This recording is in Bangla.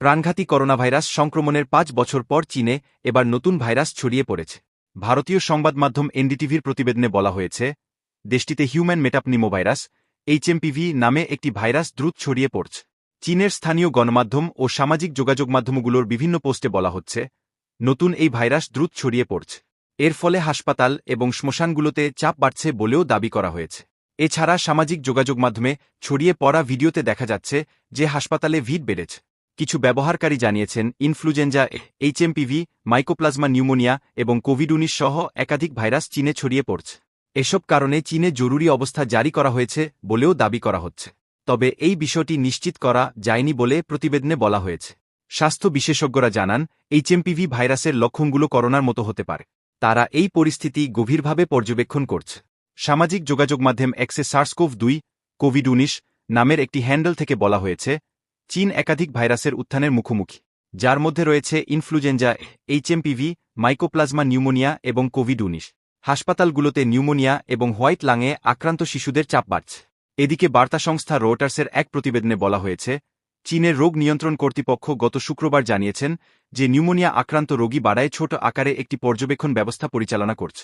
প্রাণঘাতী করোনাভাইরাস সংক্রমণের ৫ বছর পর চীনে এবার নতুন ভাইরাস ছড়িয়ে পড়েছে। ভারতীয় সংবাদমাধ্যম এনডিটিভির প্রতিবেদনে বলা হয়েছে, দেশটিতে হিউম্যান মেটাপনিমোভাইরাস এইচএমপিভি নামে একটি ভাইরাস দ্রুত ছড়িয়ে পড়ছে। চীনের স্থানীয় গণমাধ্যম ও সামাজিক যোগাযোগ মাধ্যমগুলোর বিভিন্ন পোস্টে বলা হচ্ছে, নতুন এই ভাইরাস দ্রুত ছড়িয়ে পড়ছে। এর ফলে হাসপাতাল এবং শ্মশানগুলোতে চাপ বাড়ছে বলেও দাবি করা হয়েছে। এছাড়া সামাজিক যোগাযোগ মাধ্যমে ছড়িয়ে পড়া ভিডিওতে দেখা যাচ্ছে যে হাসপাতালে ভিড় বেড়েছে। কিছু ব্যবহারকারী জানিয়েছেন, ইনফ্লুয়েঞ্জা এইচএমপিভি, মাইকোপ্লাজমা নিউমোনিয়া এবং কোভিড-১৯ সহ একাধিক ভাইরাস চীনে ছড়িয়ে পড়ছে। এসব কারণে চীনে জরুরি অবস্থা জারি করা হয়েছে বলেও দাবি করা হচ্ছে। তবে এই বিষয়টি নিশ্চিত করা যায়নি বলে প্রতিবেদনে বলা হয়েছে। স্বাস্থ্য বিশেষজ্ঞরা জানান, এইচএমপিভি ভাইরাসের লক্ষণগুলো করোনার মতো হতে পারে। তারা এই পরিস্থিতি গভীরভাবে পর্যবেক্ষণ করছে। সামাজিক যোগাযোগ মাধ্যম এক্সে সার্স-কোভ-২ কোভিড-১৯ নামের একটি হ্যান্ডেল থেকে বলা হয়েছে, চীন একাধিক ভাইরাসের উত্থানের মুখোমুখি, যার মধ্যে রয়েছে ইনফ্লুয়েঞ্জা এইচএমপিভি, মাইকোপ্লাজমা নিউমোনিয়া এবং কোভিড-১৯। হাসপাতালগুলোতে নিউমোনিয়া এবং হোয়াইট লাংয়ে আক্রান্ত শিশুদের চাপ বাড়ছে। এদিকে বার্তা সংস্থা রয়টার্সের এক প্রতিবেদনে বলা হয়েছে, চীনের রোগ নিয়ন্ত্রণ কর্তৃপক্ষ গত শুক্রবার জানিয়েছেন যে নিউমোনিয়া আক্রান্ত রোগী বাড়ায় ছোট আকারে একটি পর্যবেক্ষণ ব্যবস্থা পরিচালনা করছে।